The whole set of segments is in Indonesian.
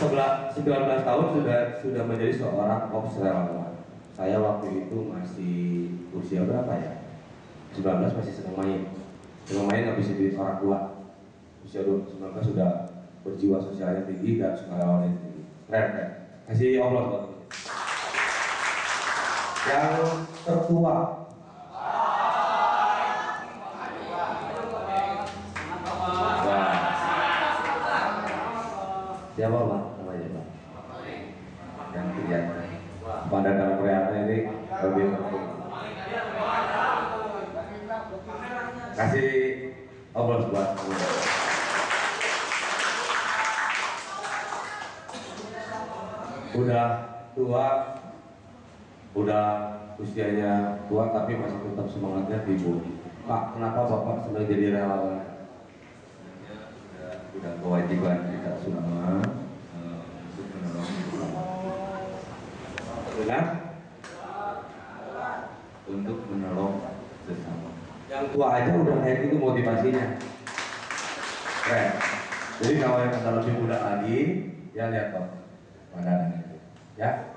19 tahun sudah menjadi seorang ops relawan. Saya waktu itu masih usia berapa ya? 19 masih senang main habis jadi orang tua. Usia 19 sudah berjiwa sosialnya tinggi dan sukarelawannya tinggi. Keren. Kasih Allah buat ini. Yang tertua. Siapa Pak? Namanya Pak? Yang kelihatan. Pada dalam kreatif ini lebih penting. Kasih obrol buat kamu. Udah tua, udah usianya tua tapi masih tetap semangatnya timbul. Pak, kenapa Bapak senang jadi relawan? Udah kewajiban kita semua untuk menolong bersama. Benar? Untuk menolong sesama. Yang tua aja udah kayak gitu motivasinya. Keren. Jadi kalau yang kata lebih muda lagi, ya lihat Pak pandangan itu. Ya.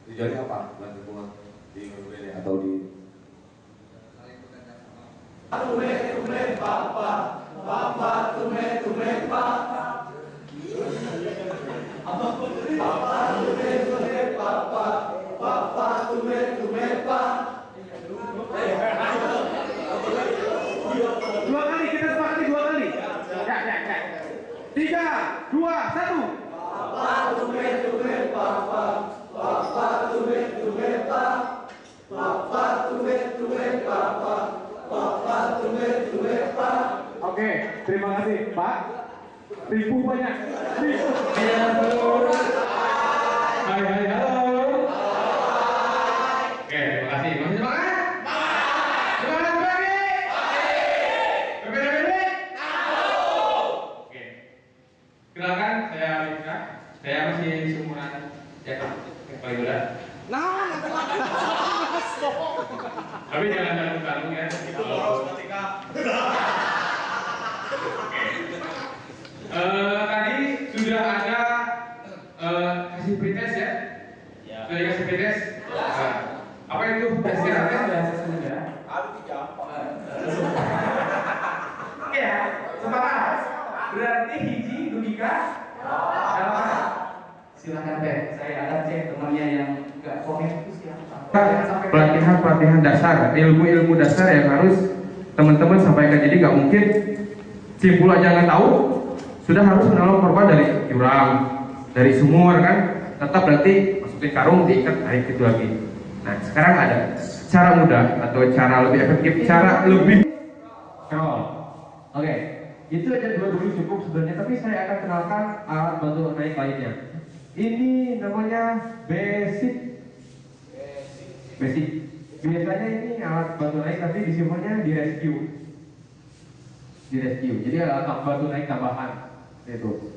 Tujuannya apa? Buat di Indonesia atau di tume papa papa tume papa papa tume papa papa tume papa. Dua kali kita sepakati 2 kali. Ya. 3, 2, 1. Papa tume papa papa tume papa papa tume papa papa tume papa. Oke, terima kasih Pak. Ribu banyak. Hai halo. Oke, terima kasih. Masih semangat? Semangat lagi? Berbeda-beda? Oke. Silakan saya Rika. Saya masih seumuran yang paling muda. Tapi jangan tanggung-tanggung ya. Itu boros ketika. Tadi sudah ada kasih pretest ya? Sudah kasih pretest? Apa itu pretestnya? Bahasa Sunda. Ya, sepakat. Berarti hiji dudika. Silakan Teh, saya akan cek temannya yang nggak komen itu siapa. Pelatihan dasar, ilmu dasar yang harus teman-teman sampaikan. Jadi nggak mungkin simpul aja nggak tahu, sudah harus menolong korban dari jurang, dari sumur kan, tetap nanti masukin karung, diikat, tarik itu lagi. Nah sekarang ada cara mudah atau cara lebih efektif, cara lebih scroll. Oke, itu aja dulu cukup sebenarnya, tapi saya akan kenalkan alat bantu naik lainnya. Ini namanya basic. Biasanya ini alat bantu naik, tapi disebutnya di rescue. Jadi alat bantu naik tambahan. Itu.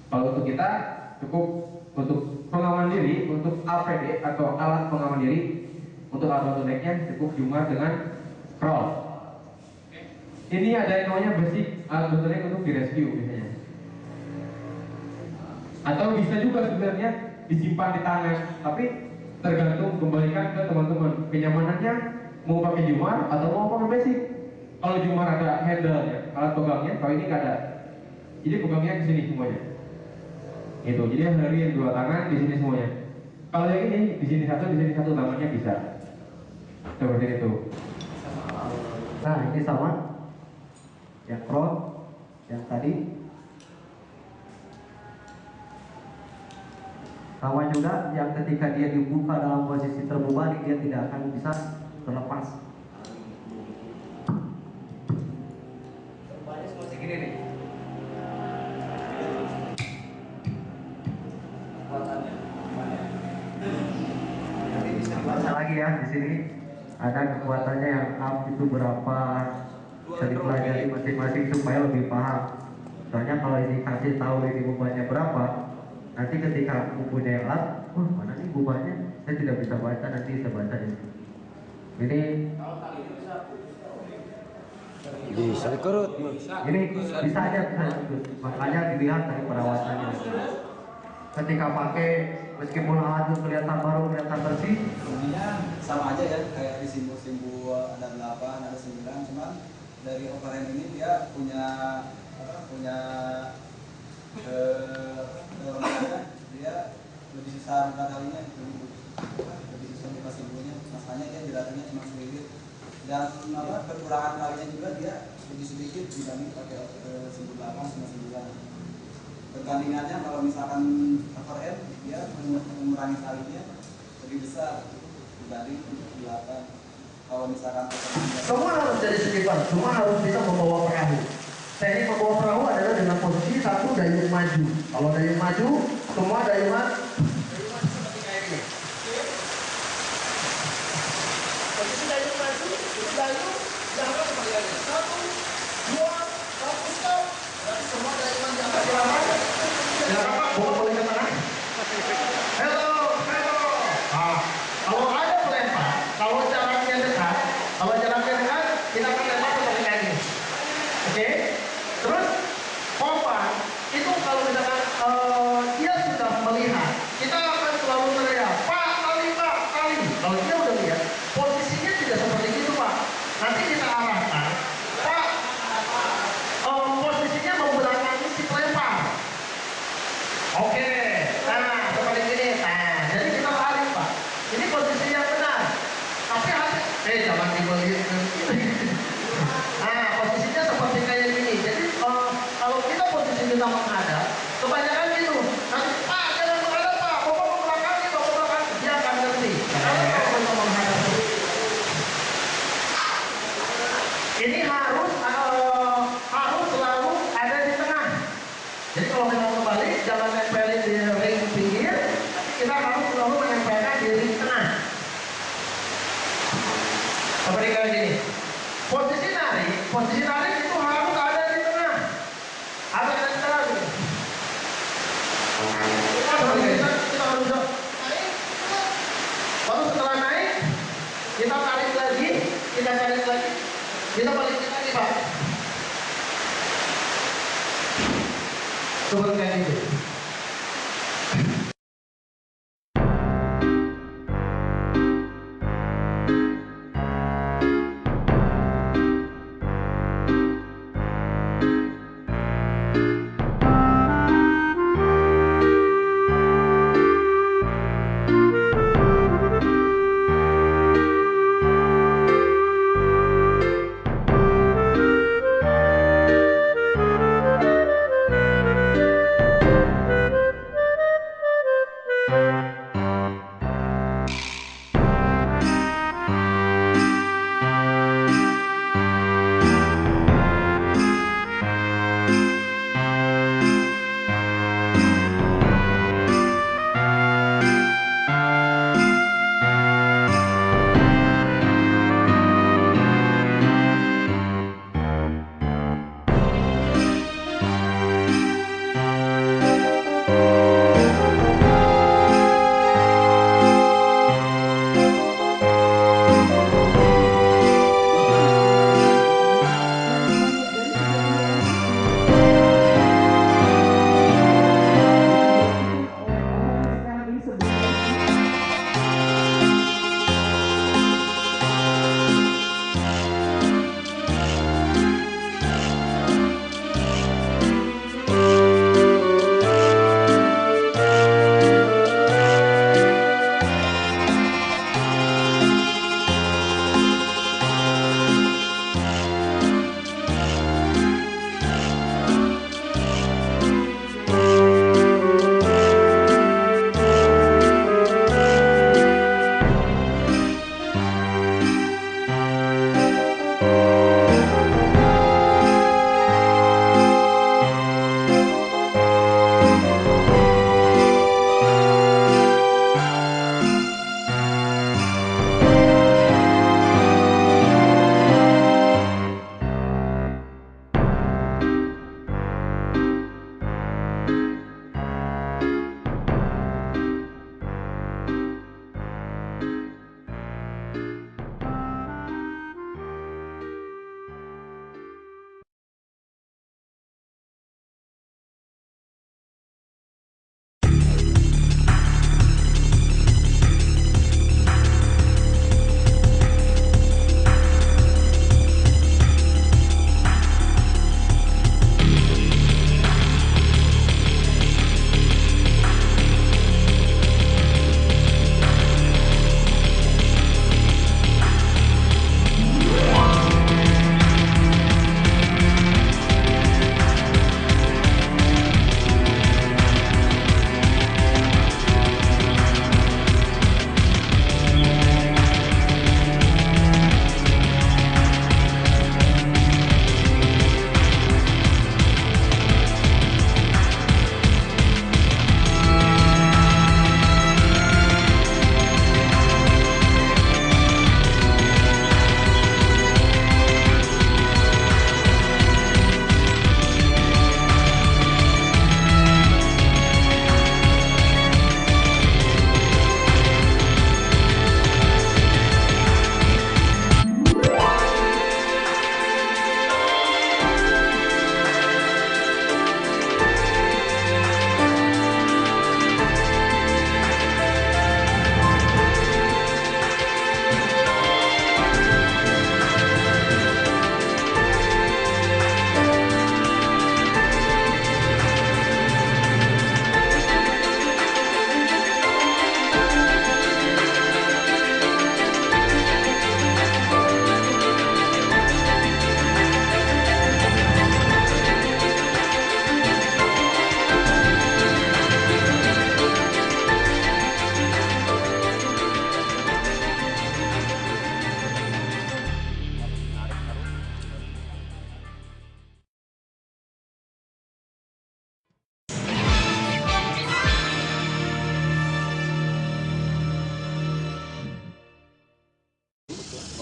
Kalau untuk kita cukup untuk pengaman diri, untuk APD atau alat pengaman diri, untuk alat bantu naiknya cukup cuma dengan crawl. Ini ada yang namanya basic alat bantu naik untuk di rescue biasanya. Atau bisa juga sebenarnya disimpan di tangan, tapi tergantung kembalikan ke teman-teman kenyamanannya, mau pakai jumar atau mau pakai basic. Kalau jumar ada handle ya, alat pegangnya, kalau ini nggak ada, jadi pegangnya ke sini semuanya. Itu, jadi harian 2 tangan di sini semuanya. Kalau yang ini di sini satu tangannya bisa. Seperti itu. Nah ini sama, yang crawl, yang tadi. Sama juga yang ketika dia dibuka dalam posisi terbebani, dia tidak akan bisa terlepas. Terbalik seperti gini nih. Nanti bisa dibaca lagi ya di sini. Ada kekuatannya yang up itu berapa, bisa dipelajari masing-masing supaya lebih paham. Soalnya kalau ini kasih tahu ini bebannya berapa, nanti ketika mempunyai alat, mana nih bebannya? Saya tidak bisa baca, nanti saya baca ini. Ini bisa dikerut. Ini bisa aja, makanya dilihat dari perawatannya. ketika pakai meskipun alatnya kelihatan baru, kelihatan bersih? Sebenarnya sama aja ya, kayak di simbol-simbol ada 8, ada 9, cuman dari overhand ini dia punya dia lebih susah buka talinya, lebih susah buka simbolnya, makanya dia jelasnya cuma sedikit, dan kekurangan talinya juga dia lebih sedikit dibanding pakai simbol 8 sama 9. Perbandingannya kalau misalkan overhead dia mengurangi talinya lebih besar dibanding 8. Kalau misalkan Semua harus jadi skipper, semua harus bisa membawa perahu. Teknik membawa perahu adalah dengan posisi satu dayung maju. Kalau dayung maju, semua dayungan seperti kayak gini. Posisi dayung maju, itu dayung jangan seperti ini. 1, 2, 1, stop. Dan semua dayungan diangkat di lawan. Silakan Pak, boleh ke tengah. Hello, hello. Ah, kalau ada pelempar, kalau jaraknya dekat, kita akan lempar seperti ini. Oke? Terus pompa itu kalau misalkan dia sudah melihat, kita akan selalu teriak, Pak, kali. Kalau dia udah lihat, posisinya tidak seperti itu, Pak. Nanti kita arahkan, Pak, posisinya membelakangi si pelempar. Oke, nah seperti ini. Nah, jadi kita tarik, Pak. Ini posisi yang benar. Tapi jangan dibeli. Nah, posisinya seperti kayak gini. Jadi kalau kita posisi kita menghadap, kebanyakan gitu. Nanti Pak jangan menghadap Pak, bapak membelakangi, dia akan ngerti. Kalau kita menghadap, ini harus selalu ada di tengah. Jadi kalau kita kembali, jangan nempelin di ring pinggir, kita harus selalu menempelkan di ring tengah. Seperti kayak gini. Posisi narik itu harus ada di tengah. Ada di tengah gitu. Kita harus naik. Lalu setelah naik, kita tarik lagi, kita balikin lagi, Pak. Seperti kayak gitu.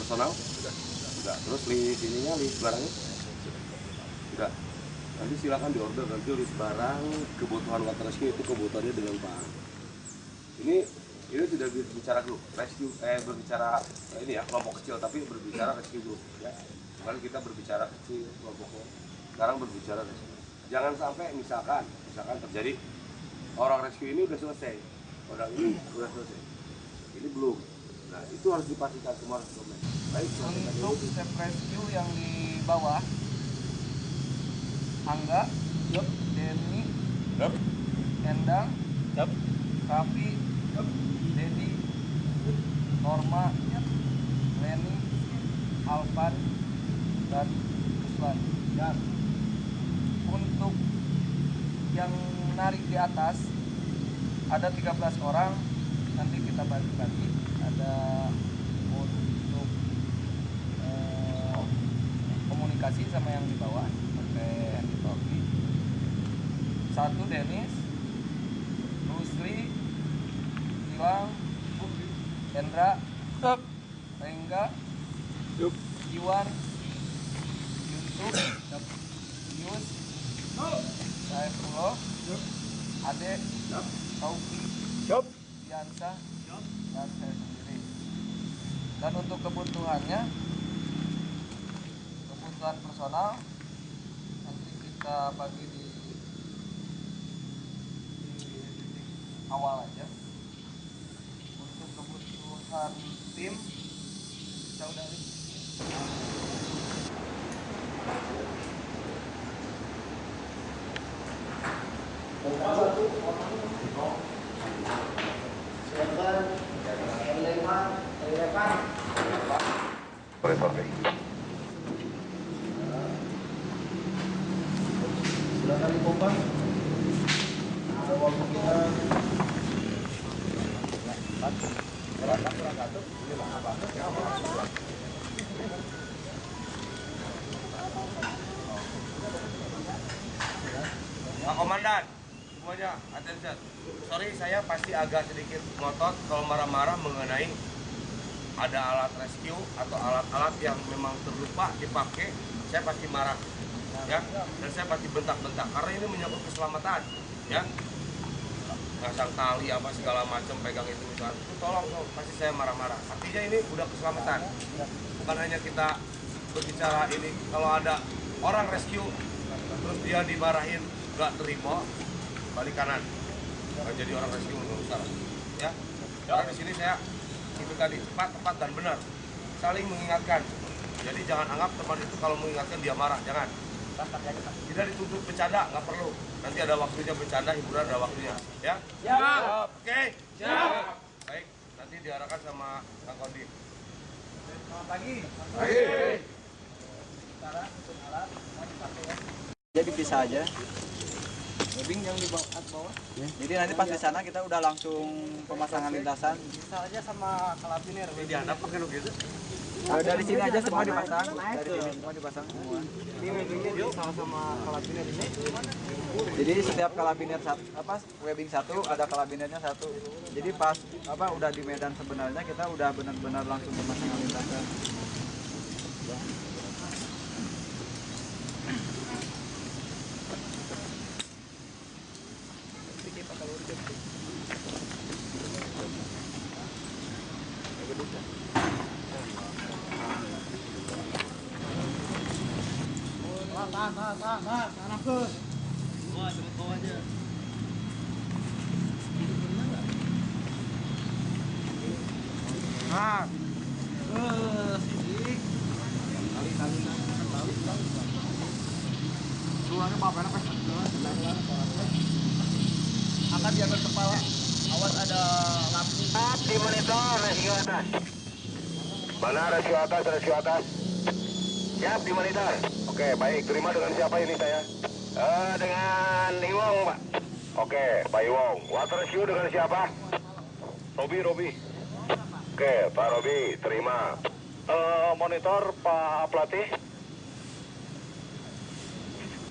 personal? Sudah. Terus list ininya, list barangnya? Sudah. Nanti silakan diorder, nanti list barang kebutuhan water rescue itu kebutuhannya dengan Pak. Ini tidak berbicara grup rescue, berbicara ini ya kelompok kecil, tapi berbicara rescue group ya. Bukan kita berbicara kecil kelompoknya. Sekarang berbicara rescue. Jangan sampai misalkan terjadi orang rescue ini udah selesai, orang ini udah selesai, ini belum. Nah itu harus dipastikan semua harus komen. Baik. Untuk step rescue yang di bawah, Angga, Denny, Endang, Raffi, Dedi, Norma, Lenny, Alvan, dan Ruslan. Untuk yang narik di atas ada 13 orang, nanti kita bagi-bagi. Ada untuk komunikasi sama yang di bawah pakai handphone. 1 Dennis, Rusli, Gilang, Hendra, Rengga, Iwan, Yusuf, Yus, Saifullah, Ade, Taufi, Diansa, dan saya sendiri. Dan untuk kebutuhan personal nanti kita bagi di awal aja. Untuk kebutuhan tim kita udah Boleh. Silakan dipompa. Ada waktu kita. Pak Komandan, semuanya attention. Sorry, saya pasti agak sedikit ngotot kalau marah-marah mengenai ada alat rescue atau alat-alat yang memang terlupa dipakai. Saya pasti marah, ya. Dan saya pasti bentak-bentak karena ini menyangkut keselamatan, ya. Ngasang tali apa segala macam, pegang itu misalnya, itu tolong pasti saya marah-marah. Artinya ini udah keselamatan, bukan hanya kita berbicara ini. Kalau ada orang rescue terus dia dimarahin nggak terima, balik kanan, nggak jadi orang rescue nggak usah, ya. Karena di sini saya itu tadi tepat dan benar, saling mengingatkan. Jadi jangan anggap teman itu kalau mengingatkan dia marah, jangan. Tidak dituntut bercanda, nggak perlu. Nanti ada waktunya bercanda, hiburan ada waktunya, ya. Siap. Oke. Siap. Baik, nanti diarahkan sama Kang Kodim. selamat pagi. Sekarang untuk alat mau dipakai ya. Jadi bisa aja. Webbing yang di bawah. Jadi nanti pas di sana kita udah langsung pemasangan lintasan. Bisa aja sama kalabiner. Ini dihandap pakai gitu. Dari sini aja semua dipasang. Dari sini semua dipasang semua. Ini webbingnya bisa sama kalabiner ini. Jadi setiap kalabiner webbing satu ada kalabinernya satu. Jadi pas udah di medan sebenarnya kita udah benar-benar langsung pemasangan lintasan. Tahan ke. Wah, cepet bawa aja. Nah. Sini. Kali. Keluarnya bapak enak pas. Angkat di atas kepala. Awas ada lampu. Di monitor rescue atas. Mana rescue atas? Siap di monitor. Oke, baik. Terima dengan siapa ini saya? Dengan Iwong, Pak. Oke, Pak Iwong. Water rescue dengan siapa? Robi. Oke, Pak Robi, terima. Monitor Pak Pelatih.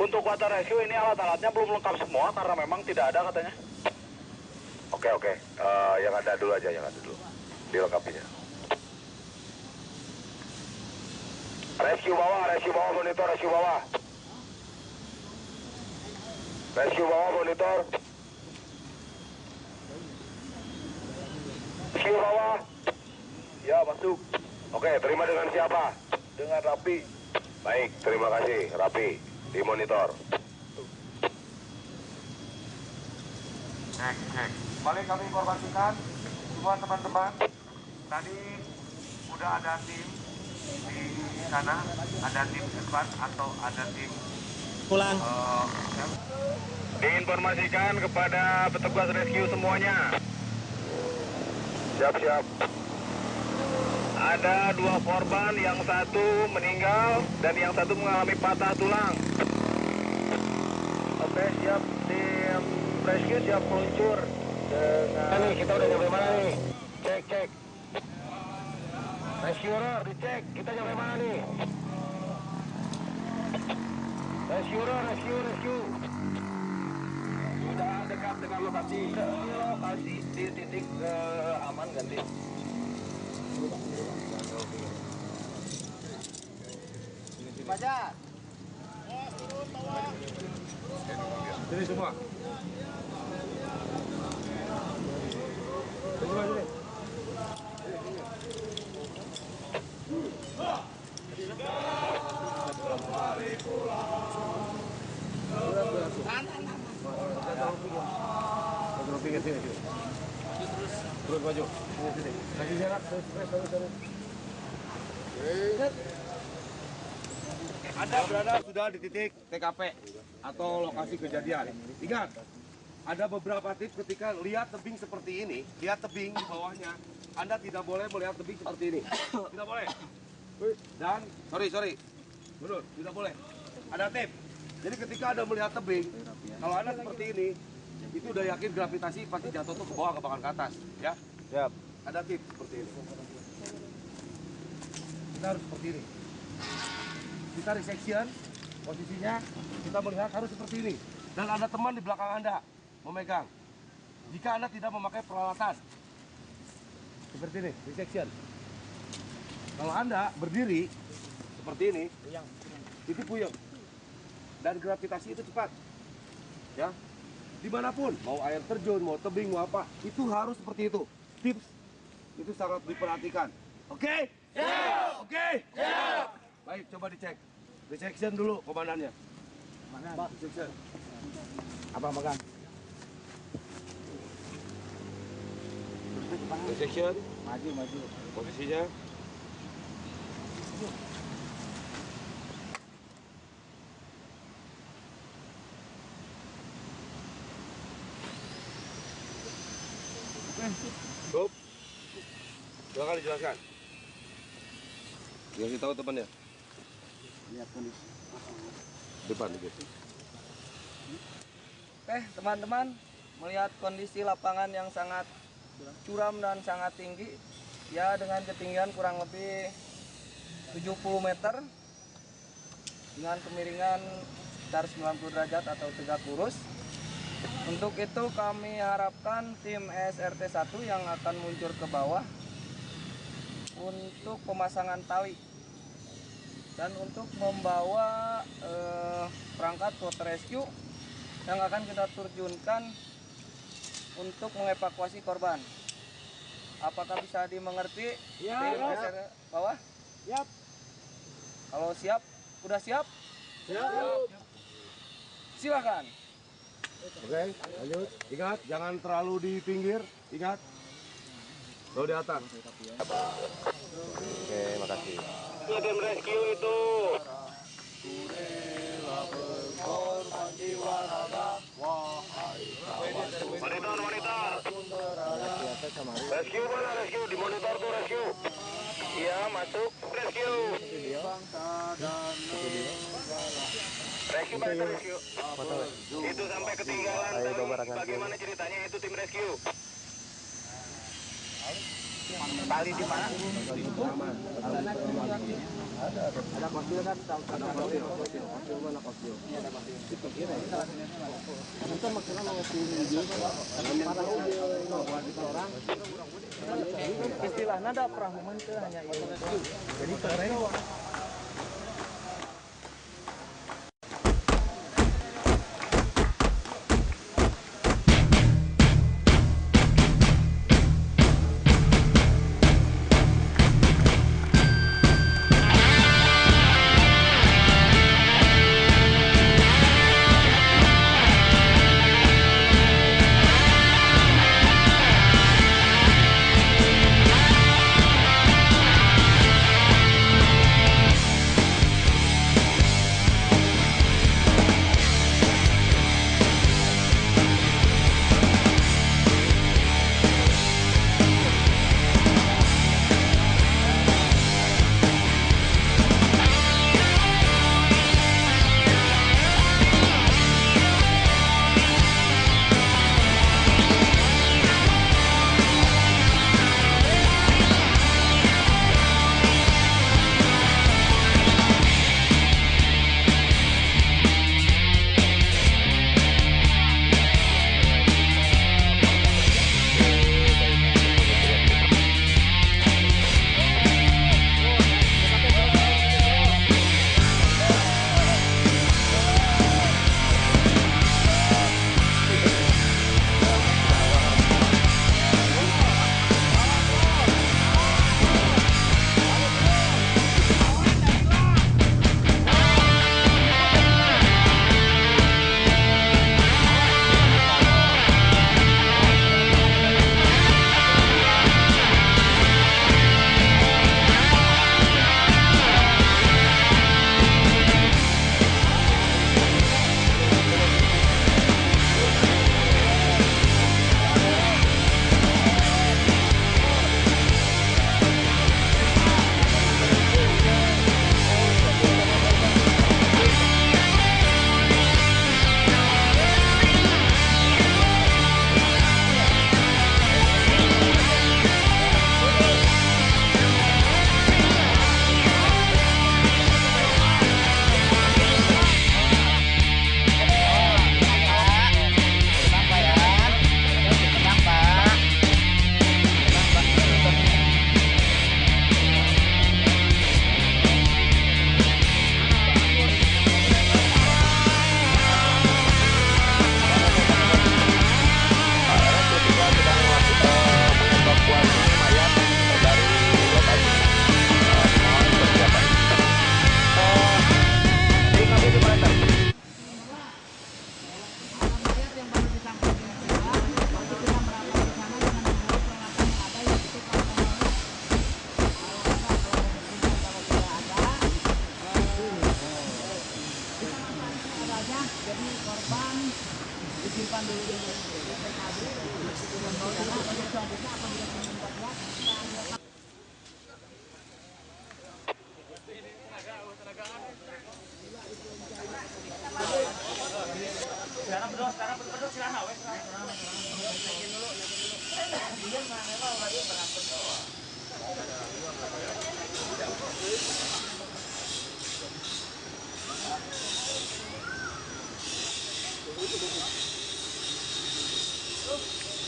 Untuk water rescue ini alat-alatnya belum lengkap semua karena memang tidak ada katanya. Oke. Yang ada dulu aja, dilengkapinya. Rescue bawah monitor, rescue bawah. Rescue bawah monitor. Rescue bawah. Ya, masuk. Oke, terima dengan siapa? Dengan Rapi. Baik, terima kasih, Rapi. Di monitor. Cek. Balik kami informasikan semua teman-teman. Tadi udah ada tim di sana, ada tim advance atau ada tim Pulang. diinformasikan kepada petugas rescue semuanya. Siap. Ada 2 korban, yang satu meninggal dan yang satu mengalami patah tulang. Oke, siap. Tim rescue siap meluncur dengan... Nih, kita udah nyampe mana nih? Cek. Rescuer, dicek. Kita nyampe mana nih? Rescue. Sudah dekat dengan lokasi. Lokasi di titik aman ganti. Baca. Sini semua. Sini. Terus maju. Sini. Kasih jarak. Terus. Anda berada sudah di titik TKP atau lokasi kejadian. Ingat, ada beberapa tips ketika lihat tebing seperti ini, lihat tebing di bawahnya, Anda tidak boleh melihat tebing seperti ini. Tidak boleh. Dan, sorry, mundur, tidak boleh. Ada tips. Jadi ketika Anda melihat tebing, kalau Anda seperti ini, itu udah yakin gravitasi pasti jatuh tuh ke bawah, ke atas, ya. Siap. Ada tips seperti ini. Kita harus seperti ini. Kita resection, posisinya kita melihat harus seperti ini. Dan ada teman di belakang Anda memegang. Jika Anda tidak memakai peralatan seperti ini, resection. Kalau Anda berdiri seperti ini, itu puyeng. Dan gravitasi itu cepat. Ya. Dimanapun, mau air terjun, mau tebing, mau apa, itu harus seperti itu. Tips itu sangat diperhatikan. Oke? Oke? Baik, coba dicek. Resection dulu komandannya. Mana? Resection. Abang pegang. Resection. Maju. Posisinya. Stop. Silakan dijelaskan. Kasih tahu temannya. Lihat kondisi. Depan dikit. Oke, teman-teman, melihat kondisi lapangan yang sangat curam dan sangat tinggi, ya dengan ketinggian kurang lebih 70 meter dengan kemiringan sekitar 90 derajat atau tegak lurus. Untuk itu kami harapkan tim SRT 1 yang akan muncul ke bawah untuk pemasangan tali dan untuk membawa perangkat water rescue yang akan kita terjunkan untuk mengevakuasi korban. Apakah bisa dimengerti? Ya, tim ya. SRT bawah? Siap. Kalau siap, udah siap? Siap. Silakan. Oke, lanjut. Ingat, jangan terlalu di pinggir. Ingat. Lalu di atas. Oke, makasih. Tim rescue itu. Monitor. Rescue mana rescue? Di monitor tuh rescue. Iya, masuk. Rescue. Rescue mana rescue? Itu sampai ketinggalan. Bagaimana ceritanya itu tim rescue? Tali di mana? Ada kosil kan? Ada kosil mana kosil? Kita maksudnya mau ngasih video kan? Orang. Istilahnya ada perahu itu hanya itu. Jadi keren.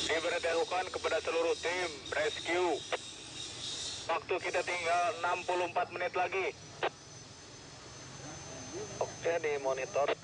Diberitahukan kepada seluruh tim rescue. Waktu kita tinggal 64 menit lagi. Oke, di monitor.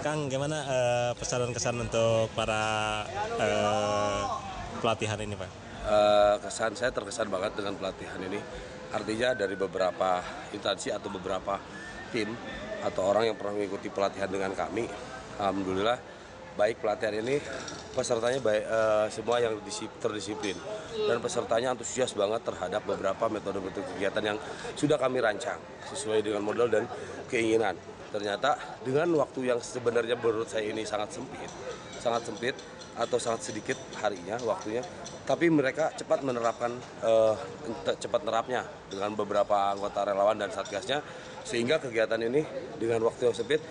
Kang, gimana pesan dan kesan untuk para pelatihan ini, Pak? Kesan saya terkesan banget dengan pelatihan ini. Artinya dari beberapa instansi atau beberapa tim atau orang yang pernah mengikuti pelatihan dengan kami, alhamdulillah baik pelatihan ini pesertanya baik, semua yang terdisiplin dan pesertanya antusias banget terhadap beberapa metode-metode kegiatan yang sudah kami rancang sesuai dengan model dan keinginan. Ternyata dengan waktu yang sebenarnya menurut saya ini sangat sempit atau sangat sedikit harinya waktunya, tapi mereka cepat nerapnya dengan beberapa anggota relawan dan satgasnya, sehingga kegiatan ini dengan waktu yang sempit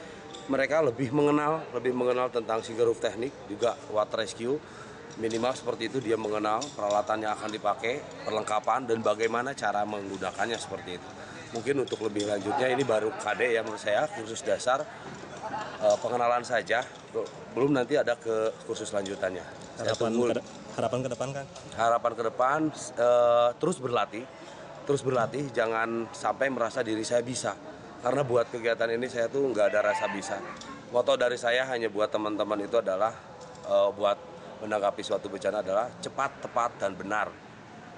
mereka lebih mengenal tentang single roof teknik, juga water rescue, minimal seperti itu, dia mengenal peralatan yang akan dipakai, perlengkapan, dan bagaimana cara menggunakannya seperti itu. Mungkin untuk lebih lanjutnya ini baru KD yang menurut saya kursus dasar pengenalan saja, belum nanti ada ke kursus lanjutannya. Harapan ke depan, Kang? Harapan ke depan terus berlatih, jangan sampai merasa diri saya bisa. Karena buat kegiatan ini saya tuh nggak ada rasa bisa. Moto dari saya hanya buat teman-teman itu adalah buat menanggapi suatu bencana adalah cepat, tepat, dan benar.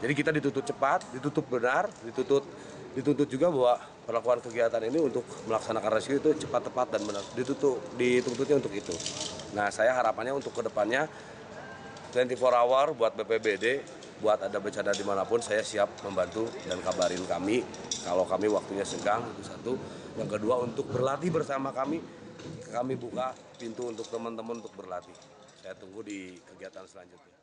Jadi kita dituntut cepat, dituntut benar, dituntut juga bahwa perlakuan kegiatan ini untuk melaksanakan rescue itu cepat, tepat, dan benar. Dituntutnya untuk itu. Nah, saya harapannya untuk kedepannya 24 hour buat BPBD, buat ada bencana dimanapun saya siap membantu dan kabarin kami kalau kami waktunya senggang, itu satu. Yang kedua, untuk berlatih bersama kami buka pintu untuk teman-teman untuk berlatih. Saya tunggu di kegiatan selanjutnya.